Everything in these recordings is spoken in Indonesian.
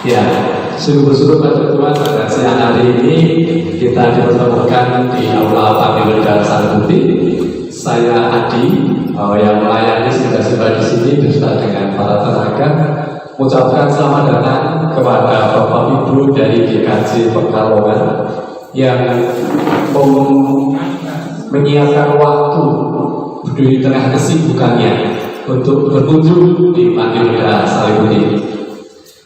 Ya, sungguh-sungguh pada Tuhan pada siang hari ini kita dipertemukan di Aula Panti Wedar Salihuti. Saya Adi yang melayani siswa-siswa di sini beserta dengan para tenaga mengucapkan selamat datang kepada Bapak Ibu dari GKJ Pekalongan yang menyiapkan waktu di tengah kesibukannya untuk berkunjung di Panti Wedar Salihuti.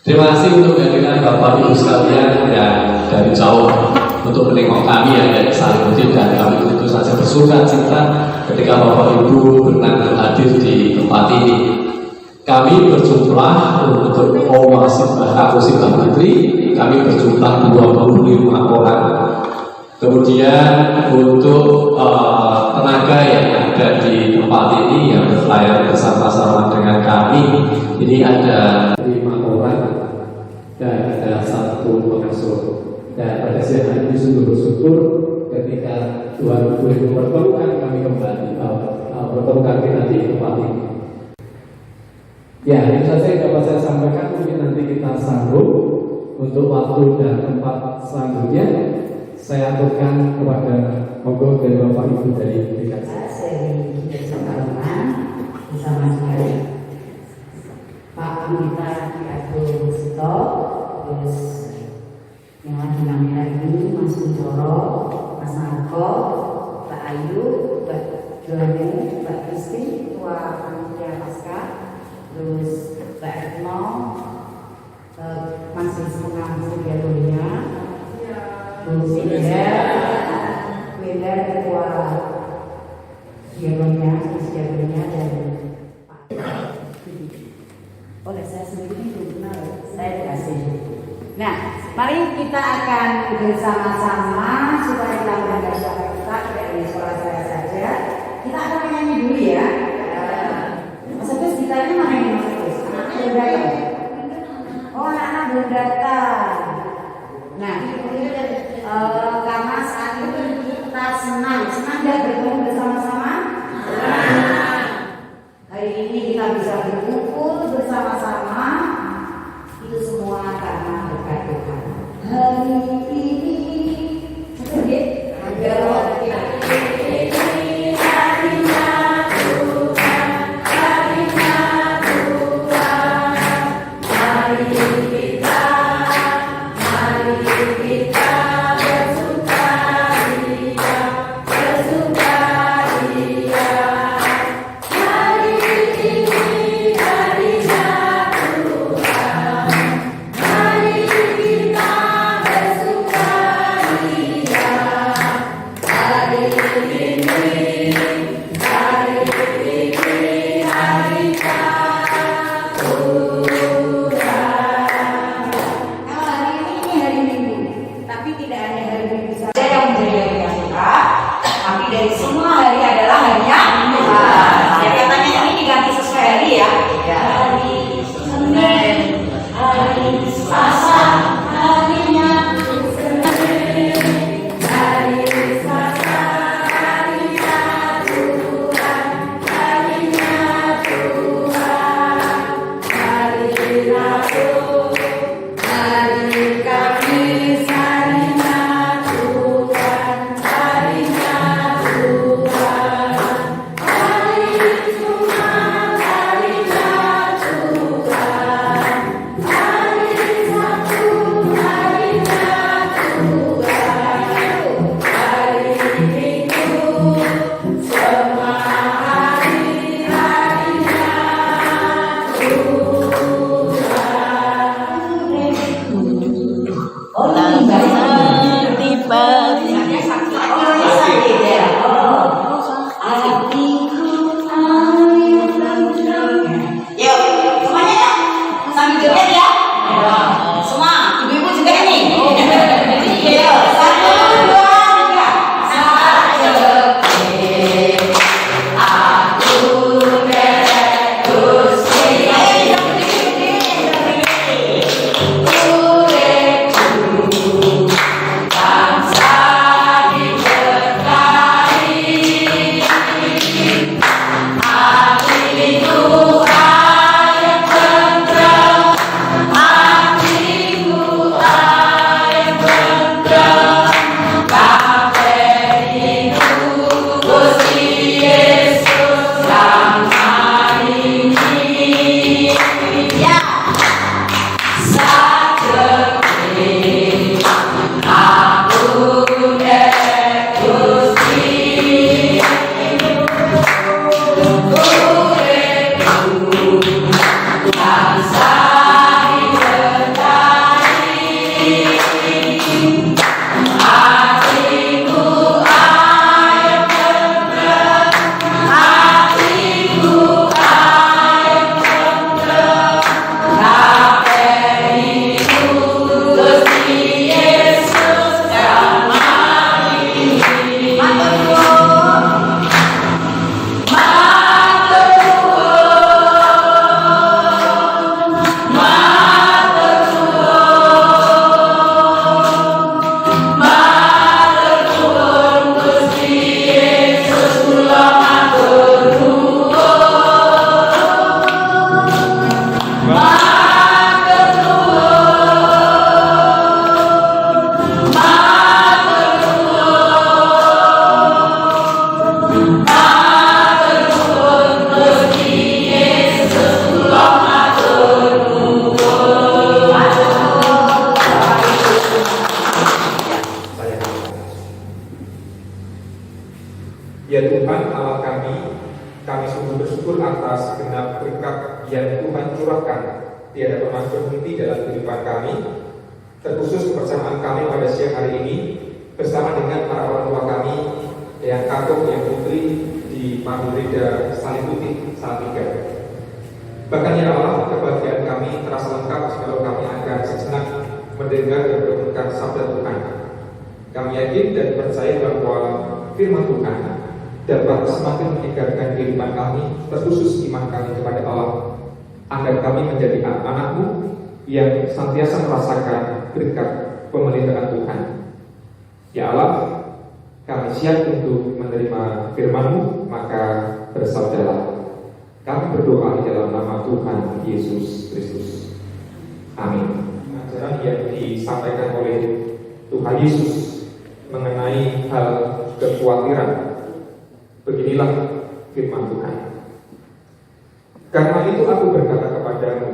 Terima kasih untuk kehadiran Bapak Ibu sekalian yang dari jauh untuk menengok kami yang dari Salihuti, dan kami tentu saja bersuka cita ketika Bapak Ibu berkenan hadir di tempat ini. Kami berjumlah untuk Oma Aku Simbah Fitri, kami berjumlah 25 orang. Kemudian untuk tenaga yang ada di tempat ini yang berlayar bersama-sama dengan kami, ini ada 5 orang dan ada 1 pengasuh. Dan pada siang hari ini sungguh bersyukur ketika Tuhan boleh mempertemukan kami kembali, mempertemukan kita di tempat ini. Ya, itu saja yang dapat saya sampaikan. Mungkin nanti kita sambung untuk waktu dan tempat selanjutnya. Saya aturkan kepada monggo dari Bapak Ibu dari GKJ. Saya Pekalongan bersama sekali Pak Anggita Abdul Sito, terus yang lagi namanya ini Mas Kuncoro, Mas Marco, Mbak Ayu, Mbak Jone, Mbak Kristi, Ketua Panitia Pasca, terus Mbak Etno, Mas Wismuna Sudiatonya, terus Wenda Ketua Diakonnya, Diakonnya, dan oleh saya sendiri belum kenal, saya dikasih. Nah, mari kita akan bersama-sama supaya kita menjaga suara kita dari suara saya saja. Kita akan menyanyi dulu ya. Mas Agus, gitarnya mana ini Mas Agus? Anak belum datang. Oh, anak-anak belum datang. Nah, karena saat ini kita senang dan bertemu bersama-sama. Hari ini kita bisa berkumpul bersama-sama. Itu semua karena berkat Tuhan. Hari ini, bersuka Ya Tuhan Allah kami sungguh bersyukur atas segenap berkat yang Tuhan curahkan tiada pernah berhenti dalam kehidupan kami, terkhusus kebersamaan kami pada siang hari ini bersama dengan para orang tua kami yang Kakung, yang Putri di Mahurida Saliputi Salatiga. Bahkan ya Allah, kebahagiaan kami terasa lengkap kalau kami akan sejenak mendengar dan merenungkan sabda Tuhan. Kami yakin dan percaya bahwa firman Tuhan dapat semakin menyegarkan kehidupan kami, terkhusus iman kami kepada Allah, agar kami menjadi anak-anak-Mu yang senantiasa merasakan berkat pemeliharaan Tuhan. Ya Allah, kami siap untuk menerima firman-Mu, maka bersabdalah. Kami berdoa di dalam nama Tuhan Yesus Kristus. Amin. Ajaran yang disampaikan oleh Tuhan Yesus mengenai hal kekhawatiran. Beginilah firman Tuhan. Karena itu aku berkata kepadamu,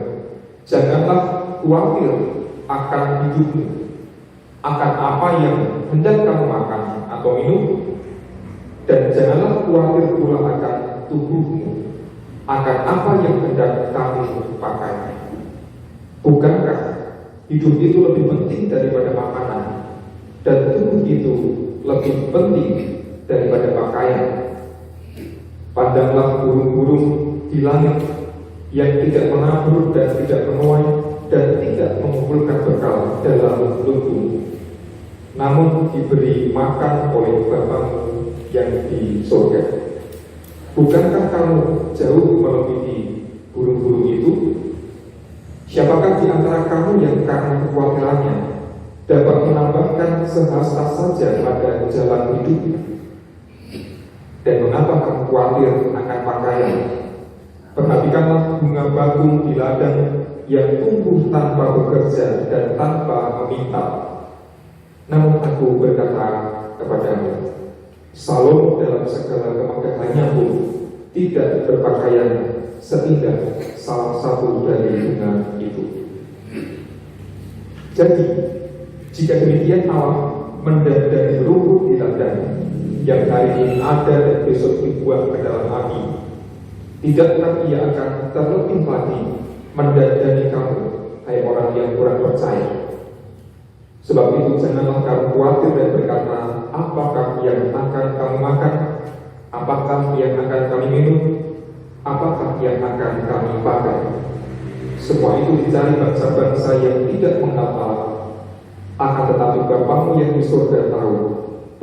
janganlah khawatir akan hidupmu, akan apa yang hendak kamu makan atau minum, dan janganlah khawatir pula akan tubuhmu, akan apa yang hendak kamu pakai. Bukankah hidup itu lebih penting daripada makanan, dan tubuh itu lebih penting daripada pakaian? Pandanglah burung-burung di langit yang tidak menabur dan tidak menuai dan tidak mengumpulkan bekal dalam lumbung, namun diberi makan oleh Bapamu yang di surga. Bukankah kamu jauh melebihi burung-burung itu? Siapakah di antara kamu yang karena kekhawatirannya dapat menambahkan sehasta saja pada jalan hidupnya? Dan mengapa kamu khawatir akan pakaian? Perhatikanlah bunga bakung di ladang yang tumbuh tanpa bekerja dan tanpa meminta. Namun aku berkata kepadamu, Salomo dalam segala kemegahannya pun tidak berpakaian seindah salah satu dari bunga itu. Jadi, jika demikian Allah mendandani rumput di ladang yang hari ini ada dan besok dibuang ke dalam api, tidakkah Ia akan terlebih lagi mendandani kamu, hai orang yang kurang percaya? Sebab itu janganlah kamu khawatir dan berkata, apakah yang akan kamu makan, apakah yang akan kami minum, apakah yang akan kami pakai. Semua itu dicari bangsa-bangsa yang tidak mengenal Allah. Akan tetapi Bapamu yang di surga tahu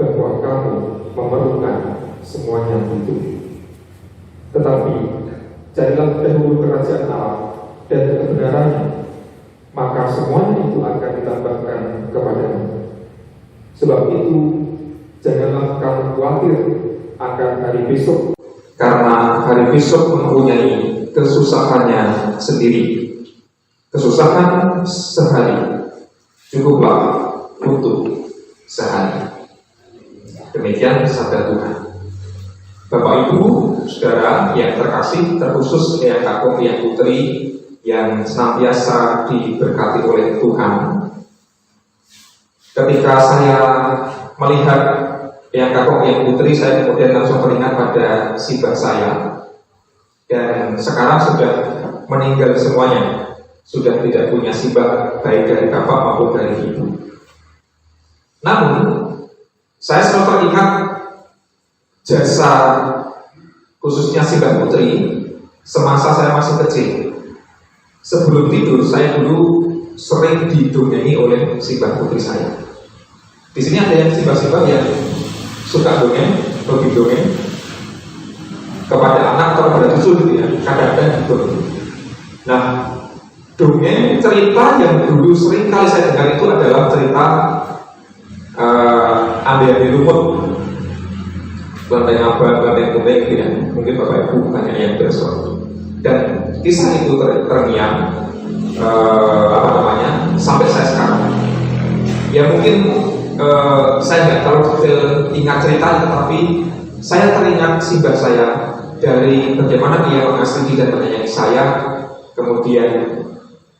bahwa kamu memerlukan semuanya itu. Tetapi carilah dahulu kerajaan Allah dan kebenarannya, maka semuanya itu akan ditambahkan kepadamu. Sebab itu janganlah kamu khawatir akan hari besok, karena hari besok mempunyai kesusahannya sendiri. Kesusahan sehari cukuplah untuk sehari. Demikian sabda Tuhan. Bapak Ibu, saudara yang terkasih, terkhusus yang Kakung, yang Putri, yang senantiasa diberkati oleh Tuhan. Ketika saya melihat yang Kakung, yang Putri, saya kemudian langsung teringat pada sibah saya. Dan sekarang sudah meninggal semuanya, sudah tidak punya sibah baik dari bapak maupun dari ibu. Namun saya selalu teringat jasa khususnya sibah Putri semasa saya masih kecil. Sebelum tidur, saya dulu sering didongeni oleh sibah Putri saya. Di sini ada yang sibah-sibah yang suka dongeng, hobi dongeng kepada anak atau kepada cucu gitu ya, kadang-kadang gitu. Nah, dongeng cerita yang dulu sering kali saya dengar itu adalah cerita ambil rumput, banteng abang, banteng putih gitu ya. Mungkin Bapak Ibu banyak yang bersuara. Dan kisah itu terngiang sampai saya sekarang. Ya mungkin saya nggak terlalu detail ingat ceritanya, tetapi saya teringat sibah saya dari bagaimana dia mengasihi dan menyayangi saya, kemudian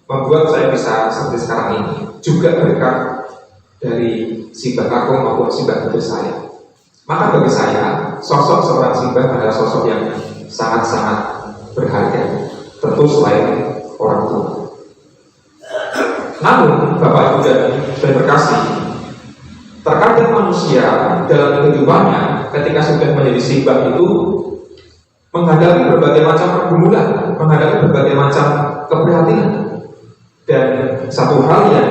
membuat saya bisa seperti sekarang ini. Juga berkat dari sibah Kakung maupun sibah Putri saya. Maka bagi saya, sosok seorang Simbah adalah sosok yang sangat-sangat berharga, tentu selain orang tua. Namun, Bapak Ibu dan Saudara terkasih, terkadang manusia dalam kehidupannya ketika sudah menjadi Simbah itu menghadapi berbagai macam pergumulan, menghadapi berbagai macam keprihatinan. Dan satu hal yang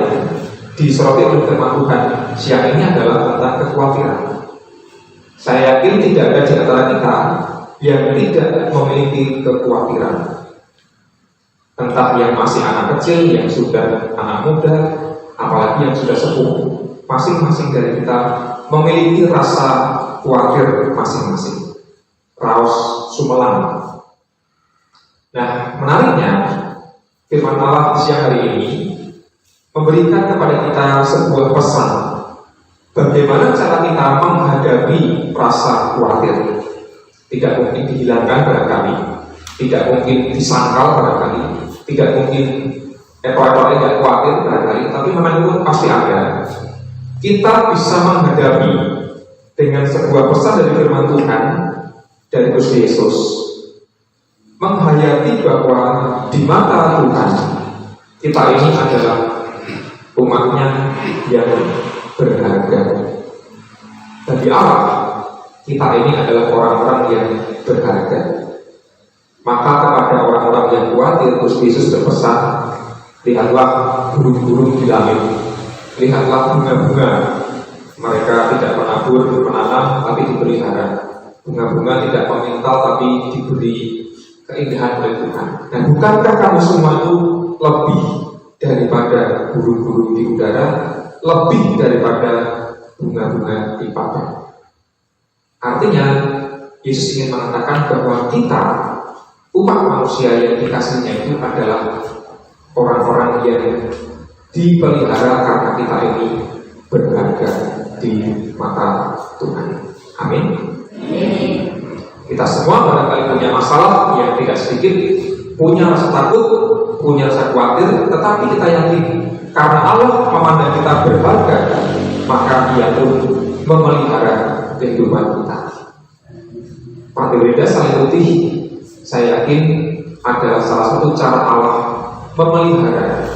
disoroti oleh firman Tuhan siang ini adalah tentang kekhawatiran. Saya yakin tidak ada di antara kita yang tidak memiliki kekhawatiran. Entah yang masih anak kecil, yang sudah anak muda, apalagi yang sudah sepuh. Masing-masing dari kita memiliki rasa khawatir masing-masing. Raos sumelang. Nah, menariknya firman Allah siang hari ini memberikan kepada kita sebuah pesan. Bagaimana cara kita menghadapi rasa khawatir? Tidak mungkin dihilangkan barangkali, tidak mungkin disangkal barangkali, tidak mungkin ekor-ekornya tidak khawatir barangkali, tapi memang itu pasti ada. Kita bisa menghadapi dengan sebuah pesan dari firman Tuhan dari Gusti Yesus, menghayati bahwa di mata Tuhan kita ini adalah umatnya yang berharga. Bagi Allah, kita ini adalah orang-orang yang berharga. Maka kepada orang-orang yang khawatir, Gusti Yesus berpesan, lihatlah burung-burung di langit, lihatlah bunga-bunga, mereka tidak menabur, menanam, tapi dipelihara. Bunga-bunga tidak memintal, tapi diberi keindahan oleh Tuhan. Nah, bukankah kamu semua itu lebih daripada burung-burung di udara, lebih daripada bunga-bunga di padang? Artinya, Yesus ingin mengatakan bahwa kita, umat manusia yang dikasihnya itu adalah orang-orang yang dipelihara karena kita ini berharga di mata Tuhan. Amin. Kita semua barangkali punya masalah yang tidak sedikit, punya rasa takut, punya rasa khawatir, tetapi kita yakin karena Allah memandang kita berharga, maka Dia pun memelihara kehidupan kita. Pantai salib putih, saya yakin adalah salah satu cara Allah memelihara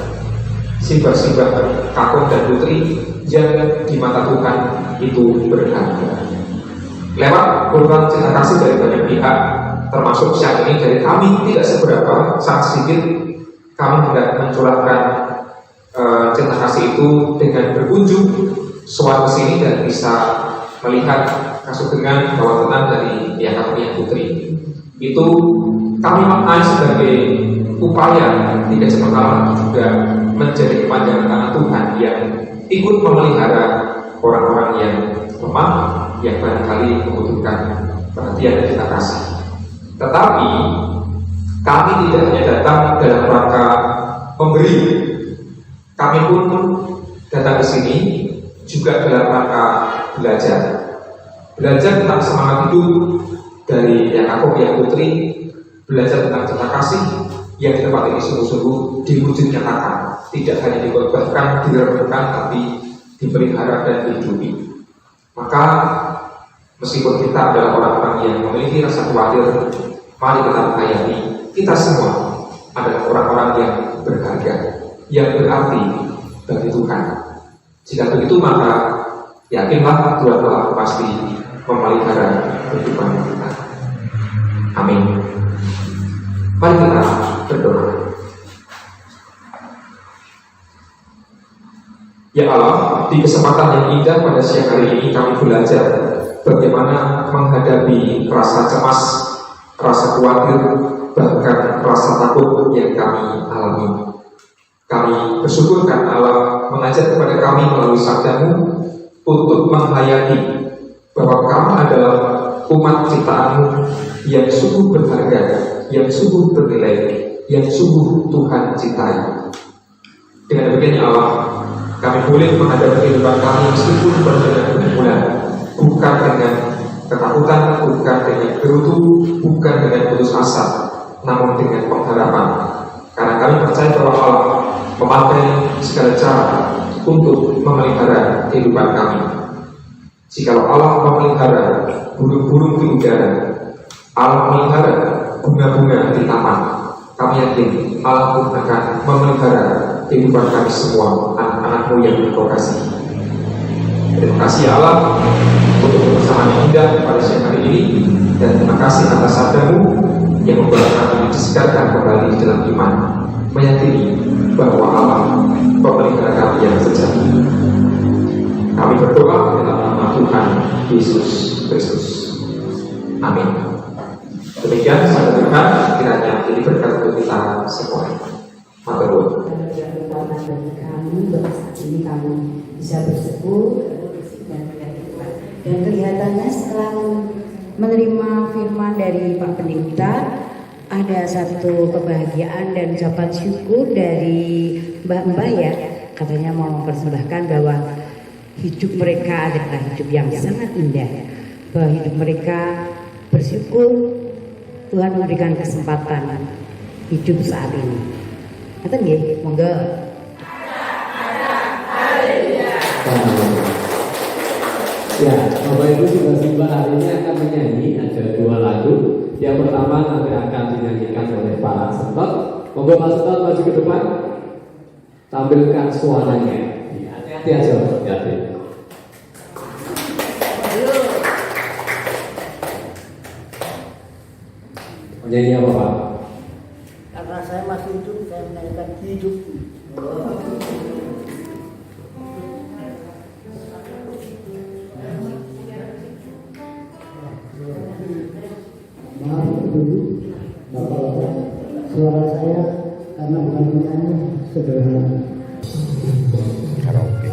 simbah-simbah kakung dan putri yang di mata Tuhan itu berharga. Lewat program cinta kasih dari banyak pihak, termasuk siang ini dari kami tidak seberapa, sangat sedikit kami hendak mencurahkan cinta kasih itu dengan berkunjung suatu sini dan bisa melihat kasugengan bawah tenang dari pihak kakung putri. Itu kami maknai sebagai upaya tidak sementara juga menjadi kepanjangan tangan Tuhan yang ikut memelihara orang-orang yang lemah, yang barangkali membutuhkan perhatian dan kita kasih. Tetapi kami tidak hanya datang dalam rangka memberi, kami pun datang ke sini juga dalam rangka belajar tentang semangat hidup dari yang aku, yang putri, belajar tentang cinta kasih yang di tempat ini sungguh-sungguh diwujud nyatakan, tidak hanya dikorbankan, direnungkan, tapi dipelihara dan dihidupi. Maka meskipun kita adalah orang-orang yang memiliki rasa khawatir, mari kita menghayati kita semua adalah orang-orang yang berharga, yang berarti bagi Tuhan. Jika begitu maka yakinlah Tuhan telah pasti memelihara kehidupan kita. Amin. Mari kita berdoa. Ya Allah, di kesempatan yang indah pada siang hari ini kami belajar bagaimana menghadapi rasa cemas, rasa khawatir, bahkan rasa takut yang kami alami. Kami bersyukur karena Allah mengajar kepada kami melalui sabda-Mu untuk menghayati bahwa kami adalah umat ciptaan-Mu yang sungguh berharga, yang sungguh bernilai, yang sungguh Tuhan cintai. Dengan demikian ya Allah, kami boleh menghadapi kehidupan kami meskipun dengan pergumulan, bukan dengan ketakutan, bukan dengan gerutu, bukan dengan putus asa, namun dengan pengharapan. Karena kami percaya bahwa Allah memakai segala cara untuk memelihara kehidupan kami. Jikalau Allah memelihara burung-burung di udara, Allah memelihara bunga-bunga di taman, kami yakin Allah pun akan memelihara kehidupan kami semua, anak-anakmu yang Engkau kasihi. Terima kasih Allah untuk kebersamaan yang indah pada siang hari ini, dan terima kasih atas sabdamu yang membuat kami disegarkan kembali di dalam iman, meyakini bahwa Allah pemelihara kami yang sejati. Kami berdoa dalam nama Tuhan Yesus Kristus. Amin. Demikian sahabat Tuhan, kiranya jadi berkat untuk kita semua. Matur nuwun. Kami saat ini kami bisa bersyukur dan kelihatannya setelah menerima firman dari Pak Pendeta, ada satu kebahagiaan dan ucapan syukur dari Mbak ya, katanya mau mempersembahkan bahwa hidup mereka adalah hidup yang sangat indah, bahwa hidup mereka bersyukur Tuhan memberikan kesempatan hidup saat ini. Kata nggih, monggo. Ya, Bapak Ibu sudah simak hari ini akan menyanyi ada 2 lagu. Yang pertama nanti akan dinyanyikan oleh para sentot. Monggo Pak Sentot maju ke depan, tampilkan suaranya. Hati-hati aja, hati-hati. Menyanyi apa Pak? Karena saya masih hidup, saya menyanyikan hidup. Maaf dulu, Bapak-bapak, suara saya karena bukan penyanyi sederhana. Karaoke.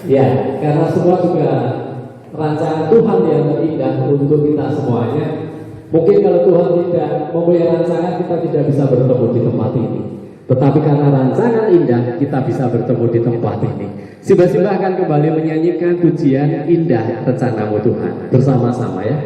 Ya, karena semua juga rancangan Tuhan yang indah untuk kita semuanya. Mungkin kalau Tuhan tidak mempunyai rancangan, kita tidak bisa bertemu di tempat ini. Tetapi karena rancangan indah, kita bisa bertemu di tempat ini. Simbah-simbah akan kembali menyanyikan pujian Indah Rencanamu Tuhan bersama-sama ya.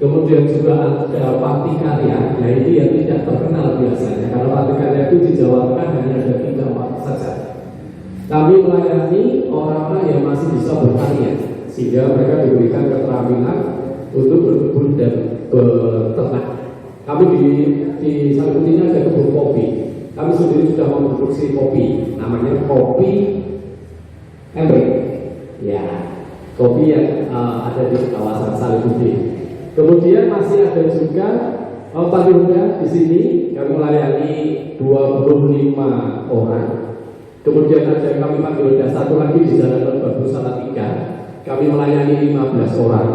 Kemudian juga ada Pakti Karya, yaitu yang tidak terkenal biasanya. Kalau Pakti Karya itu di Jawa Tengah hanya ada 3-4 saja. Kami melayani orang-orang yang masih bisa berkarya, sehingga mereka diberikan keterampilan untuk berkebun dan beternak. Kami di Salihuti ini ada kebun kopi. Kami sendiri sudah memproduksi kopi, namanya kopi Emrik. Ya, kopi yang ada di kawasan Salihuti. Kemudian masih ada juga panti muda di sini. Kami melayani 25 orang. Kemudian ada kami panti muda satu lagi di Jalan Baru Salatiga. Kami melayani 15 orang.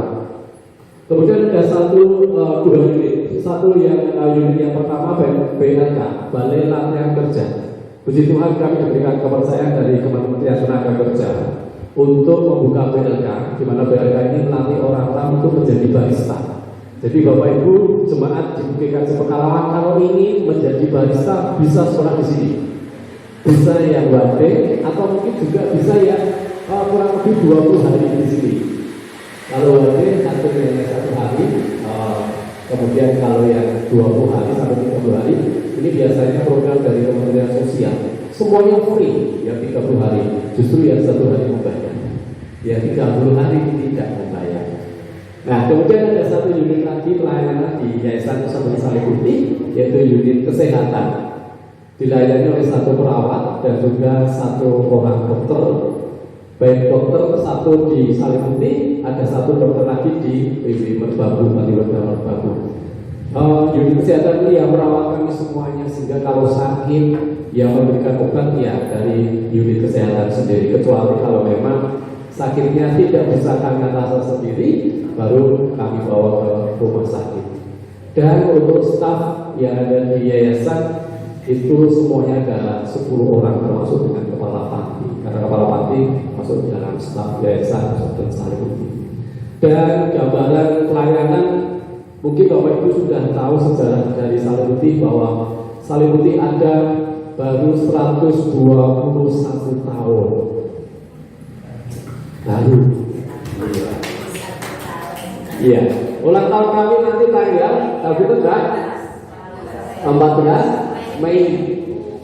Kemudian ada dua unit. Satu yang unit yang pertama BLK, Balai Latihan Kerja. Puji Tuhan kami diberikan kepercayaan dari Kementerian Tenaga Kerja untuk membuka BLK, di mana BLK ini melatih orang-orang untuk menjadi barista. Jadi Bapak Ibu jemaat di GKJ Pekalongan kalau ingin menjadi barista bisa sekolah di sini. Bisa yang wade atau mungkin juga bisa yang kurang lebih 20 hari di sini. Kalau wade hasilnya 1 hari, kemudian kalau yang 20 hari sampai 30 hari, ini biasanya program dari Kementerian Sosial. Semuanya free, yang 30 hari, justru yang 1 hari membayar. Yang 30 hari tidak membayar. Nah, kemudian ada satu unit lagi pelayanan di Yayasan Pusat Salihuti, yaitu unit kesehatan. Dilayani oleh 1 perawat dan juga 1 orang dokter. Baik dokter 1 di Salihuti, ada 1 dokter lagi di Merbabu, Merbabu. Unit kesehatan ini yang merawat kami semuanya, sehingga kalau sakit yang memberikan obat ya dari unit kesehatan sendiri, kecuali kalau memang sakitnya tidak bisa kami atasi sendiri, baru kami bawa ke rumah sakit. Dan untuk staf yang ada di yayasan itu semuanya ada 10 orang, termasuk dengan kepala panti, karena kepala panti masuk dalam staf yayasan Pusat Salihuti. Dan gambaran pelayanan, mungkin Bapak Ibu sudah tahu sejarah dari Salihuti, bahwa Salihuti ada baru 121 tahun lalu. Iya, ulang tahun kami nanti tanggal 14 Mei.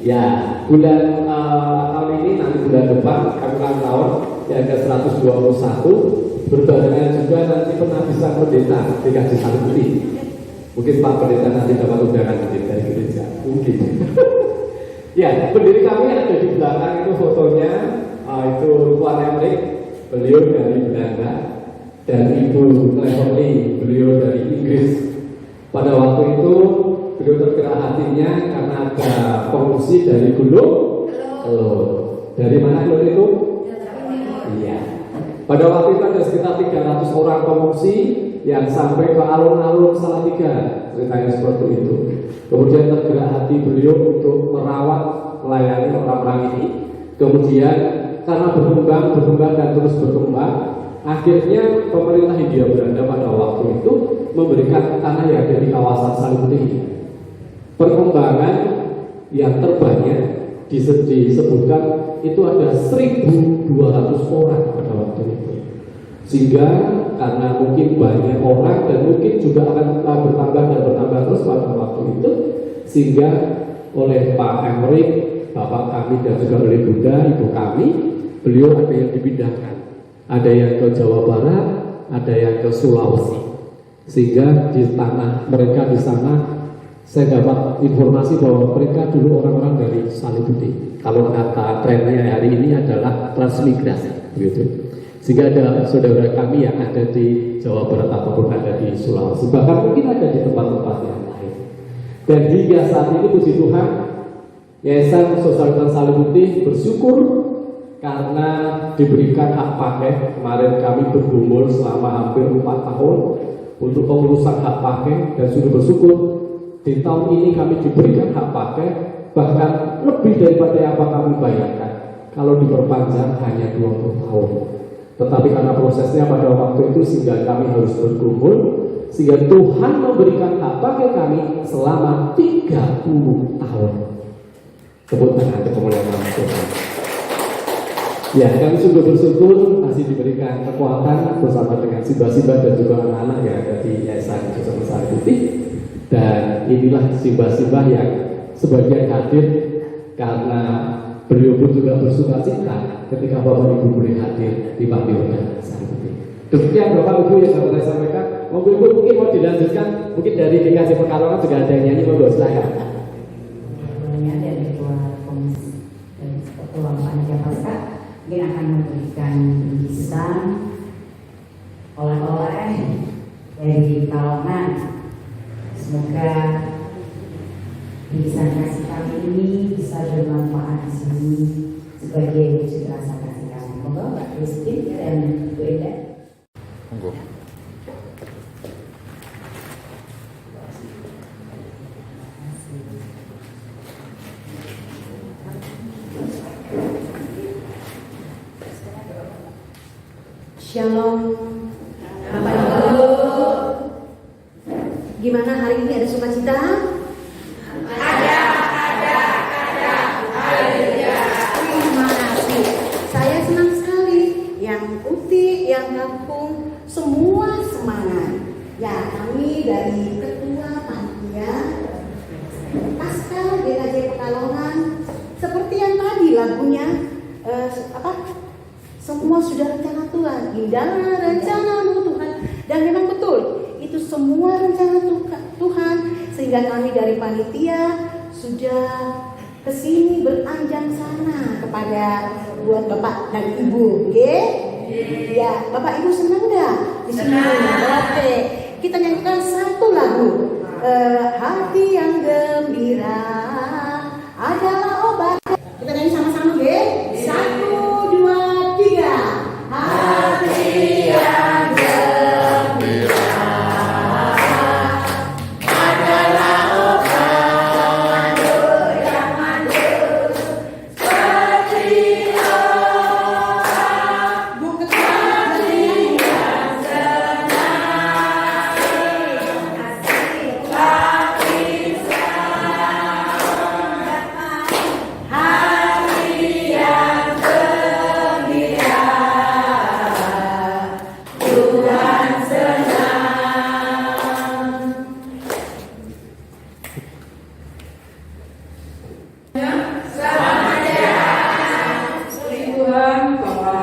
Ya, bulan tahun ini nanti bulan depan kami ulang tahun yang ke-121, berbarengan juga nanti penghabisan pendeta di GKJ Salihuti. Mungkin Pak Pendeta nanti dapat undangan dari gereja, mungkin. Ya, pendiri kami ada di belakang itu fotonya, itu Tuan Emrik, beliau dari Belanda, dan Ibu Cleverly, beliau dari Inggris. Pada waktu itu beliau tergerak hatinya karena ada pengungsi dari Gunung Kelur. Dari mana Kelur itu? Iya. Pada waktu itu ada sekitar 300 orang pengungsi yang sampai ke alun-alun Salatiga, ceritanya seperti itu. Kemudian tergerak hati beliau untuk merawat, melayani orang-orang ini. Kemudian karena berkembang dan terus berkembang, akhirnya pemerintah Hindia Belanda pada waktu itu memberikan tanah yang ada di kawasan Salihuti ini. Perkembangan yang terbanyak disebutkan itu ada 1.200 orang pada waktu itu. Sehingga karena mungkin banyak orang dan mungkin juga akan bertambah terus pada waktu itu, sehingga oleh Pak Emrik, Bapak kami dan juga oleh Bunda, Ibu kami, beliau ada yang dipindahkan. Ada yang ke Jawa Barat, ada yang ke Sulawesi. Sehingga di tanah mereka di sana, saya dapat informasi bahwa mereka dulu orang-orang dari Salihuti. Kalau kata trennya hari ini adalah transmigrasi, gitu. Sehingga ada saudara kami yang ada di Jawa Barat ataupun ada di Sulawesi, bahkan mungkin ada di tempat-tempat yang lain. Dan hingga saat ini puji Tuhan, Yayasan Solidaritas Salihuti bersyukur karena diberikan hak pakai. Kemarin kami bergumul selama hampir 4 tahun untuk pengurusan hak pakai, dan sudah bersyukur di tahun ini kami diberikan hak pakai bahkan lebih daripada apa kami bayangkan. Kalau diperpanjang hanya 20 tahun. Tetapi karena prosesnya pada waktu itu sehingga kami harus bergumul, sehingga Tuhan memberikan hak pakai kami selama 30 tahun. Tepuk tangan untuk kemuliaan Tuhan. Ya, kami sungguh bersyukur masih diberikan kekuatan bersama dengan Simba-Simba dan juga anak-anak yang ada di Yayasan Pusat Salihuti. Dan inilah Simba-Simba yang sebagian hadir karena beliau pun juga bersuka cita ketika Bapak Ibu boleh hadir di Panti Salihuti. Demikian Bapak Ibu yang dapat saya sampaikan. Ibu mungkin mau dilanjutkan, mungkin dari dikasih Pekalongan juga ada yang nyanyi, monggo silakan. Sebelumnya dari ketua komisi dan ketua panitia pasca mungkin akan memberikan bingkisan oleh-oleh dari Pekalongan. Semoga bingkisan kasih kami ini bisa bermanfaat di sini sebagai wujud rasa kasih kami. Monggo Mbak Christine dan Bu Eda. Monggo. Shalom Bapak Ibu. Gimana hari ini, ada sukacita? Ada. Terima kasih. Saya senang sekali. Yang Uti, yang kampung, semua semangat. Ya, kami dari Ketua Panitia Pasca GKJ Pekalongan, seperti yang tadi lagunya, semua sudah rencana Tuhan, indahlah rencanamu Tuhan. Dan memang betul, itu semua rencana Tuhan. Sehingga kami dari panitia sudah kesini beranjang sana kepada buat Bapak dan Ibu, ya. Bapak Ibu senang nggak di sini? Oke, kita nyanyikan satu lagu. Hati yang gembira adalah obat. Kita nyanyi sama-sama, Satu, dua, tiga. Hati yang gembira adalah obat yang manjur seperti obat. Bukan hati yang senang, kasih hati yang gembira, Tuhan senang. Puji Tuhan bahwa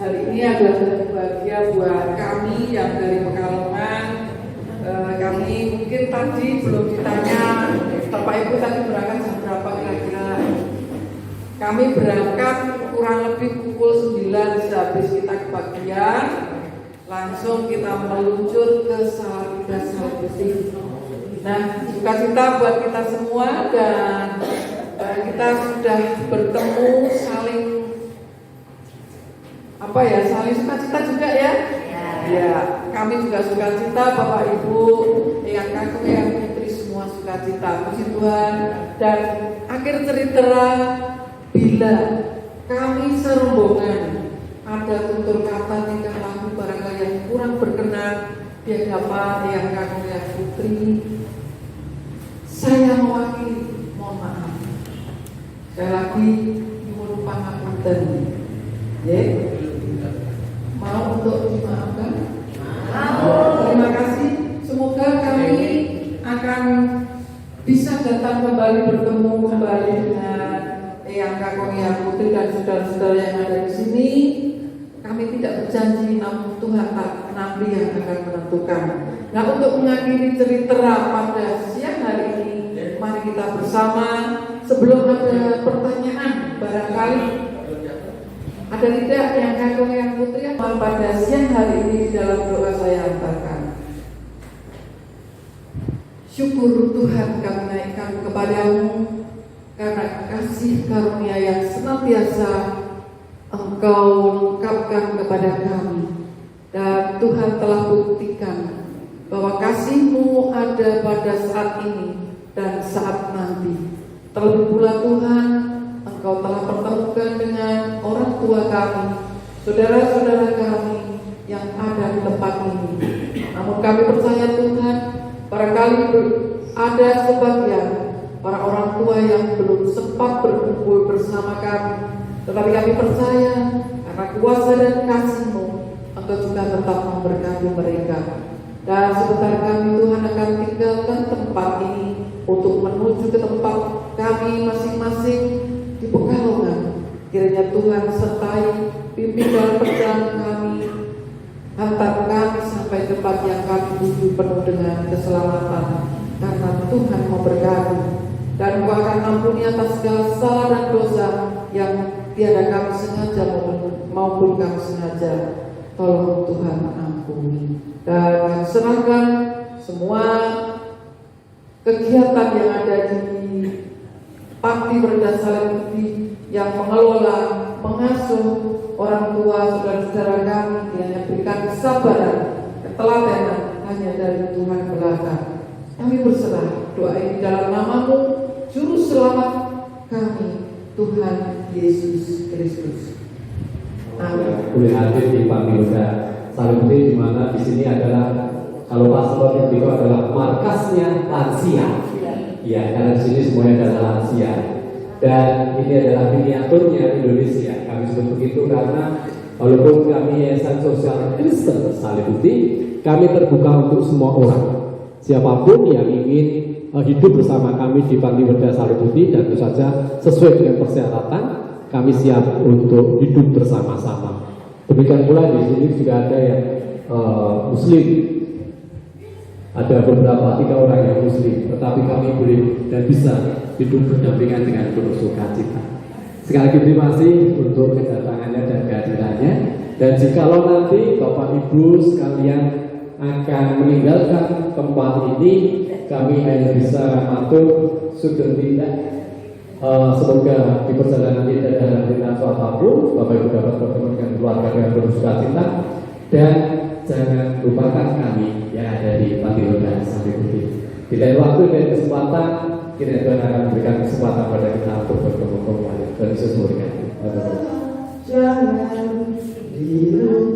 hari ini adalah hari bahagia buat kami yang dari Pekalongan. Kami mungkin tadi belum ditanya Bapak Ibu tadi berangkat jam berapa kira-kira. Kami berangkat kurang lebih pukul 9 sehabis kita kebagian, langsung kita meluncur ke Salatiga Salatiga. Nah, sukacita buat kita semua dan kita sudah bertemu saling saling sukacita juga ya. Ya, kami juga sukacita, Bapak Ibu, yang kakak, yang putri semua sukacita. Puji Tuhan. Dan akhir cerita, bila kami serombongan ada tutur kata tingkah laku barangkali yang kurang berkenan di hadapan yang kakak, yang putri, saya mewakili, mohon maaf. Sekali lagi, nyuwun pangapunten. Ya. Mau untuk dimaafkan? Terima kasih. Semoga kami akan bisa datang kembali, bertemu kembali dengan Eyang Kakong, Eyang Putri dan saudara-saudara yang ada di sini. Kami tidak berjanji, namun Tuhan nanti yang akan menentukan. Nah, untuk mengakhiri cerita pada siang hari ini, mari kita bersama. Sebelum ada pertanyaan, barangkali ada tidak yang Kakong, yang Putri yang pada siang hari ini dalam doa saya hantarkan. Syukur Tuhan kami naikkan kepadamu karena kasih karunia yang senantiasa Engkau ungkapkan kepada kami. Dan Tuhan telah buktikan bahwa kasih-Mu ada pada saat ini dan saat nanti. Terlebih pula Tuhan, Engkau telah pertemukan dengan orang tua kami, saudara-saudara kami yang ada di tempat ini. Namun kami percaya Tuhan, barangkali ada sebagian para orang tua yang belum sempat berkumpul bersama kami. Tetapi kami percaya karena kuasa dan kasih-Mu, Engkau juga tetap memberkati mereka. Dan sebentar kami Tuhan akan tinggalkan tempat ini untuk menuju ke tempat kami masing-masing di Pekalongan. Kiranya Tuhan sertai pimpin dalam perjalanan kami, hantar kami sampai tempat yang kami tuju penuh dengan keselamatan, karena Tuhan memberkati. Dan Engkau akan ampuni atas segala salah dan dosa yang tiada kami sengaja maupun kami sengaja. Tolong Tuhan ampuni. Dan serahkan semua kegiatan yang ada di Panti Berdas Salib Putih yang mengelola, mengasuh orang tua saudara-saudara kami, kiranya berikan kesabaran, ketelatenan hanya dari Tuhan belaka. Kami berserah, doa ini dalam nama-Mu, Juru Selamat kami, Tuhan Yesus Kristus. Amin. Boleh hadir di Panti Berdas Salib Putih, di mana di sini adalah, kalau paspor itu adalah markasnya lansia. Ya, karena di sini semuanya adalah lansia. Dan ini adalah miniaturnya Indonesia. Kami sebut begitu karena walaupun kami Yayasan Sosial Kristen Salib Putih, kami terbuka untuk semua orang. Siapapun yang ingin hidup bersama kami di Panti Berdas Salib Putih, dan tentu saja sesuai dengan persyaratan, kami siap untuk hidup bersama-sama. Demikian pula di sini juga ada yang Muslim. Ada beberapa 3 orang yang Muslim, tetapi kami boleh dan bisa hidup berdampingan dengan penuh sukacita. Sekali lagi terima kasih untuk kedatangannya dan kehadirannya. Dan jikalau nanti Bapak Ibu sekalian akan meninggalkan tempat ini, kami hanya bisa matur sugeng tidak. Semoga di perjalanan tidak ada hambatan suatu apapun, Bapak Ibu dapat bertemu dengan keluarga dengan penuh sukacita. Dan jangan lupakan kami yang ada di Panti Berdas Salib Putih. Di lain waktu dan kesempatan, kiranya Tuhan akan memberikan kesempatan pada kita untuk bertemu kembali. Dan Yesus memberkati. Jangan dilupakan.